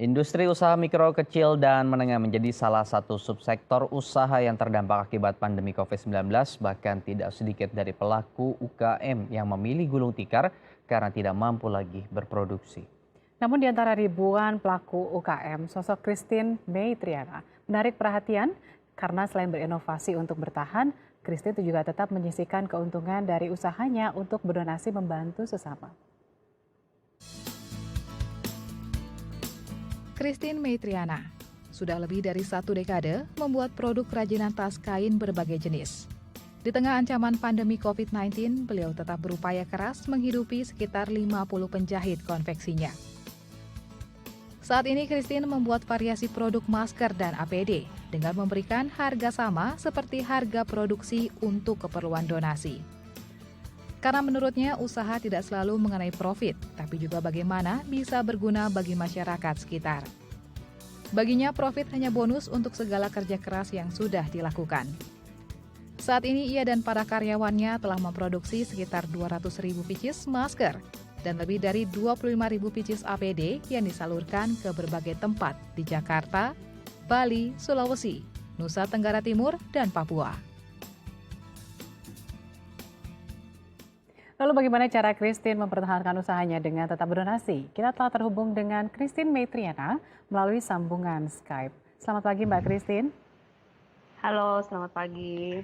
Industri usaha mikro, kecil, dan menengah menjadi salah satu subsektor usaha yang terdampak akibat pandemi COVID-19, bahkan tidak sedikit dari pelaku UKM yang memilih gulung tikar karena tidak mampu lagi berproduksi. Namun di antara ribuan pelaku UKM, sosok Christine May Triana menarik perhatian karena selain berinovasi untuk bertahan, Christine juga tetap menyisihkan keuntungan dari usahanya untuk berdonasi membantu sesama. Christine May Triana sudah lebih dari 1 dekade membuat produk kerajinan tas kain berbagai jenis. Di tengah ancaman pandemi COVID-19, beliau tetap berupaya keras menghidupi sekitar 50 penjahit konveksinya. Saat ini Christine membuat variasi produk masker dan APD dengan memberikan harga sama seperti harga produksi untuk keperluan donasi. Karena menurutnya usaha tidak selalu mengenai profit, tapi juga bagaimana bisa berguna bagi masyarakat sekitar. Baginya profit hanya bonus untuk segala kerja keras yang sudah dilakukan. Saat ini ia dan para karyawannya telah memproduksi sekitar 200.000 pieces masker dan lebih dari 25.000 pieces APD yang disalurkan ke berbagai tempat di Jakarta, Bali, Sulawesi, Nusa Tenggara Timur, dan Papua. Lalu bagaimana cara Christine mempertahankan usahanya dengan tetap berdonasi? Kita telah terhubung dengan Christine May Triana melalui sambungan Skype. Selamat pagi Mbak Christine. Halo, selamat pagi.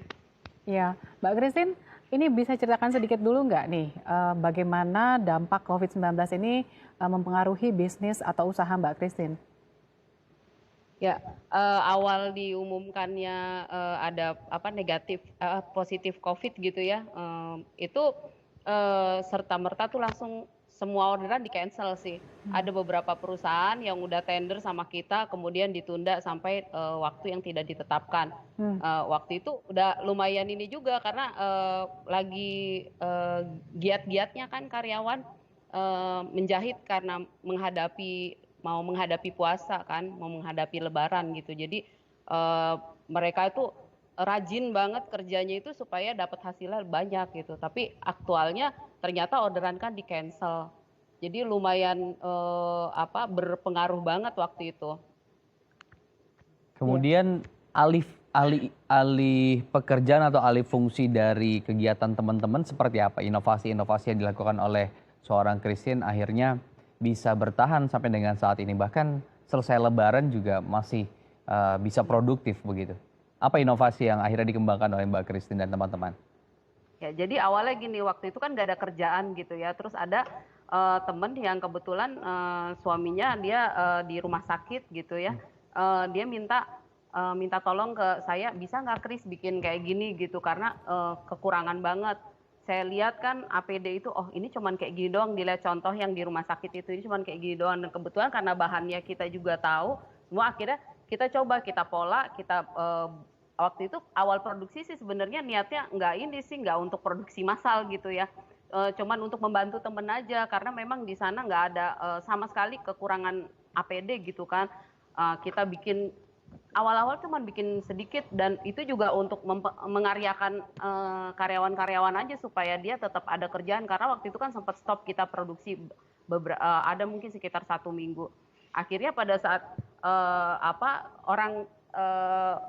Ya, Mbak Christine, ini bisa ceritakan sedikit dulu nggak nih, bagaimana dampak COVID-19 ini mempengaruhi bisnis atau usaha Mbak Christine? Ya, awal diumumkannya ada positif COVID gitu ya, itu serta-merta tuh langsung semua orderan di-cancel sih. Ada beberapa perusahaan yang udah tender sama kita, kemudian ditunda sampai waktu yang tidak ditetapkan. Hmm. Waktu itu udah lumayan ini juga karena lagi giat-giatnya kan karyawan menjahit karena mau menghadapi puasa kan, mau menghadapi Lebaran gitu. Jadi mereka itu rajin banget kerjanya itu supaya dapat hasilnya banyak gitu. Tapi aktualnya ternyata orderan kan di-cancel. Jadi lumayan berpengaruh banget waktu itu. Iya. Kemudian alih pekerjaan atau alih fungsi dari kegiatan teman-teman seperti apa? Inovasi-inovasi yang dilakukan oleh seorang Christine akhirnya bisa bertahan sampai dengan saat ini. Bahkan selesai Lebaran juga masih bisa produktif begitu. Apa inovasi yang akhirnya dikembangkan oleh Mbak Christine dan teman-teman? Ya, jadi awalnya gini, waktu itu kan nggak ada kerjaan gitu ya. Terus ada temen yang kebetulan suaminya dia di rumah sakit gitu ya. Dia minta tolong ke saya, bisa nggak Kris bikin kayak gini gitu karena kekurangan banget. Saya lihat kan APD itu, oh ini cuman kayak gini doang, dilihat contoh yang di rumah sakit itu ini cuman kayak gini doang. Dan kebetulan karena bahannya kita juga tahu, semua akhirnya kita coba, kita pola, waktu itu awal produksi sih sebenarnya niatnya nggak untuk produksi massal gitu ya. Cuman untuk membantu temen aja karena memang di sana nggak ada sama sekali kekurangan APD gitu kan. Kita bikin awal-awal cuman bikin sedikit dan itu juga untuk mengaryakan karyawan-karyawan aja supaya dia tetap ada kerjaan karena waktu itu kan sempat stop kita produksi ada mungkin sekitar 1 minggu. Akhirnya pada saat orang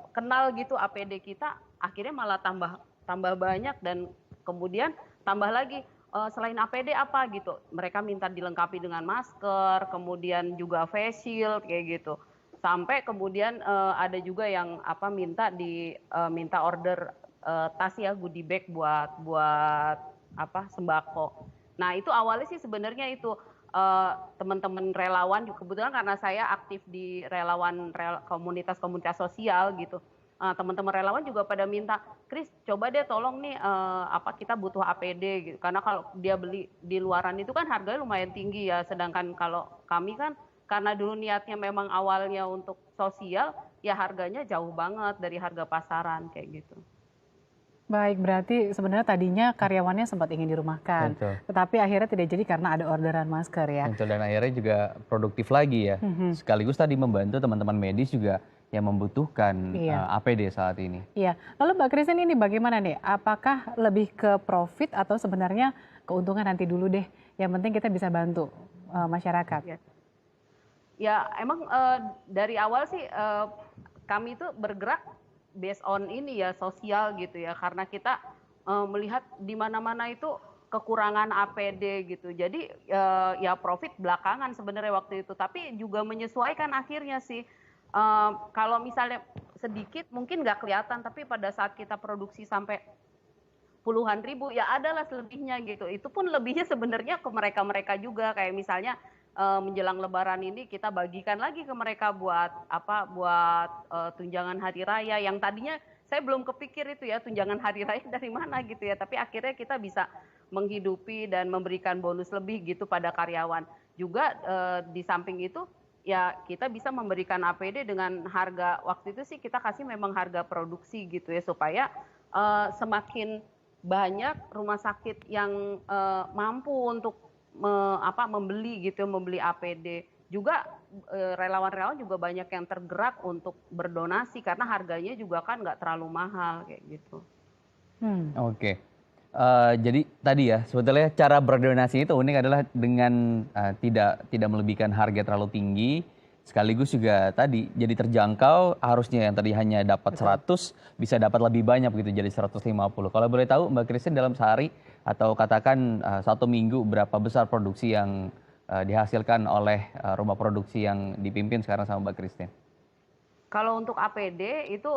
kenal gitu APD kita, akhirnya malah tambah banyak dan kemudian tambah lagi selain APD apa gitu. Mereka minta dilengkapi dengan masker, kemudian juga face shield kayak gitu. Sampai kemudian ada juga yang minta order tas ya, goodie bag buat sembako. Nah, itu awalnya sih sebenarnya itu teman-teman relawan, kebetulan karena saya aktif di komunitas-komunitas sosial gitu. Teman-teman relawan juga pada minta, Kris coba deh tolong nih kita butuh APD gitu. Karena kalau dia beli di luaran itu kan harganya lumayan tinggi ya. Sedangkan kalau kami kan karena dulu niatnya memang awalnya untuk sosial, ya harganya jauh banget dari harga pasaran kayak gitu. Baik, berarti sebenarnya tadinya karyawannya sempat ingin dirumahkan, Betul. tetapi akhirnya tidak jadi karena ada orderan masker ya. Betul, dan akhirnya juga produktif lagi ya. Sekaligus tadi membantu teman-teman medis juga yang membutuhkan Iya. APD saat ini. Iya, lalu Mbak Christine ini bagaimana nih? Apakah lebih ke profit atau sebenarnya keuntungan nanti dulu deh? Yang penting kita bisa bantu masyarakat. Ya. Ya emang dari awal sih kami itu bergerak based on ini ya sosial gitu ya karena kita melihat di mana-mana itu kekurangan APD gitu. Jadi ya profit belakangan sebenarnya waktu itu tapi juga menyesuaikan akhirnya sih. Kalau misalnya sedikit mungkin nggak kelihatan tapi pada saat kita produksi sampai puluhan ribu ya adalah selebihnya gitu. Itu pun lebihnya sebenarnya ke mereka-mereka juga kayak misalnya menjelang Lebaran ini kita bagikan lagi ke mereka buat apa buat tunjangan hari raya yang tadinya saya belum kepikir itu ya tunjangan hari raya dari mana gitu ya tapi akhirnya kita bisa menghidupi dan memberikan bonus lebih gitu pada karyawan juga di samping itu ya kita bisa memberikan APD dengan harga waktu itu sih kita kasih memang harga produksi gitu ya supaya semakin banyak rumah sakit yang mampu untuk membeli gitu, membeli APD. Juga relawan-relawan juga banyak yang tergerak untuk berdonasi karena harganya juga kan nggak terlalu mahal kayak gitu. Oke. Jadi tadi ya sebetulnya cara berdonasi itu unik adalah dengan tidak melebihkan harga terlalu tinggi, sekaligus juga tadi jadi terjangkau harusnya yang tadi hanya dapat 100 bisa dapat lebih banyak begitu jadi 150. Kalau boleh tahu Mbak Christine dalam sehari atau katakan 1 minggu berapa besar produksi yang dihasilkan oleh rumah produksi yang dipimpin sekarang sama Mbak Christine? Kalau untuk APD itu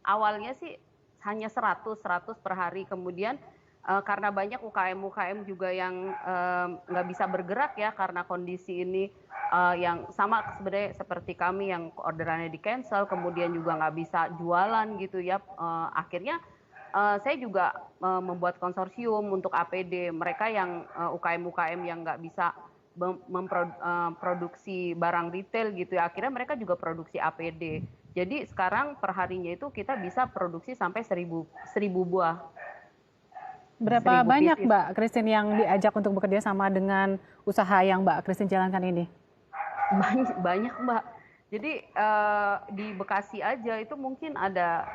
awalnya sih hanya 100 per hari. Kemudian karena banyak UKM juga yang nggak bisa bergerak ya karena kondisi ini yang sama sebenarnya seperti kami yang orderannya di cancel, kemudian juga nggak bisa jualan gitu ya. Akhirnya saya juga membuat konsorsium untuk APD. Mereka yang UKM yang nggak bisa memproduksi barang retail gitu ya. Akhirnya mereka juga produksi APD. Jadi sekarang perharinya itu kita bisa produksi sampai 1000 buah. Berapa 1000 banyak pieces. Mbak Christine yang diajak untuk bekerja sama dengan usaha yang Mbak Christine jalankan ini? Banyak Mbak. Jadi di Bekasi aja itu mungkin ada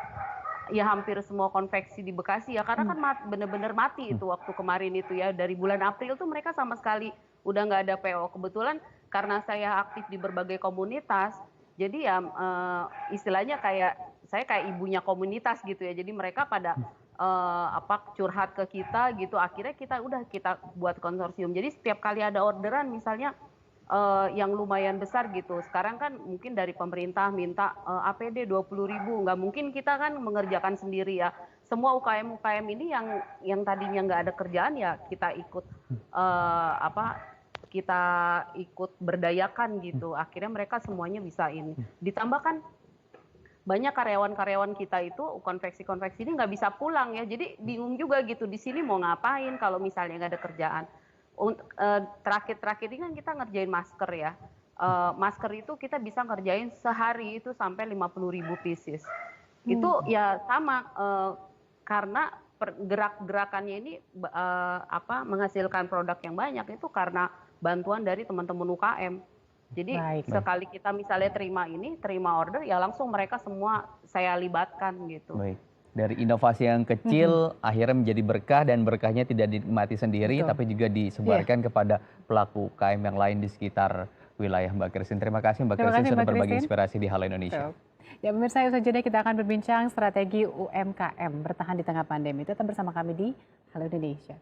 ya hampir semua konveksi di Bekasi ya karena kan bener-bener mati itu waktu kemarin itu ya dari bulan April tuh mereka sama sekali udah nggak ada PO. Kebetulan karena saya aktif di berbagai komunitas jadi ya istilahnya saya kayak ibunya komunitas gitu ya jadi mereka pada curhat ke kita gitu akhirnya kita buat konsorsium jadi setiap kali ada orderan misalnya yang lumayan besar gitu. Sekarang kan mungkin dari pemerintah minta APD 20.000, nggak mungkin kita kan mengerjakan sendiri ya. Semua UKM ini yang tadinya nggak ada kerjaan ya kita ikut kita ikut berdayakan gitu. Akhirnya mereka semuanya bisa ini. Ditambah kan banyak karyawan-karyawan kita itu konveksi ini nggak bisa pulang ya. Jadi bingung juga gitu di sini mau ngapain kalau misalnya nggak ada kerjaan. Terakhir ini kan kita ngerjain masker ya. Masker itu kita bisa ngerjain sehari itu sampai 50.000 pieces. Itu ya sama karena gerak-gerakannya ini menghasilkan produk yang banyak itu karena bantuan dari teman-teman UKM. Jadi sekali kita misalnya terima order ya langsung mereka semua saya libatkan gitu. Baik. Dari inovasi yang kecil akhirnya menjadi berkah dan berkahnya tidak dinikmati sendiri tapi juga disebarkan kepada pelaku UKM yang lain di sekitar wilayah Mbak Christine. Terima kasih Mbak Christine sudah berbagi inspirasi di Halo Indonesia. Ya pemirsa, usai jeda kita akan berbincang strategi UMKM bertahan di tengah pandemi. Tetap bersama kami di Halo Indonesia.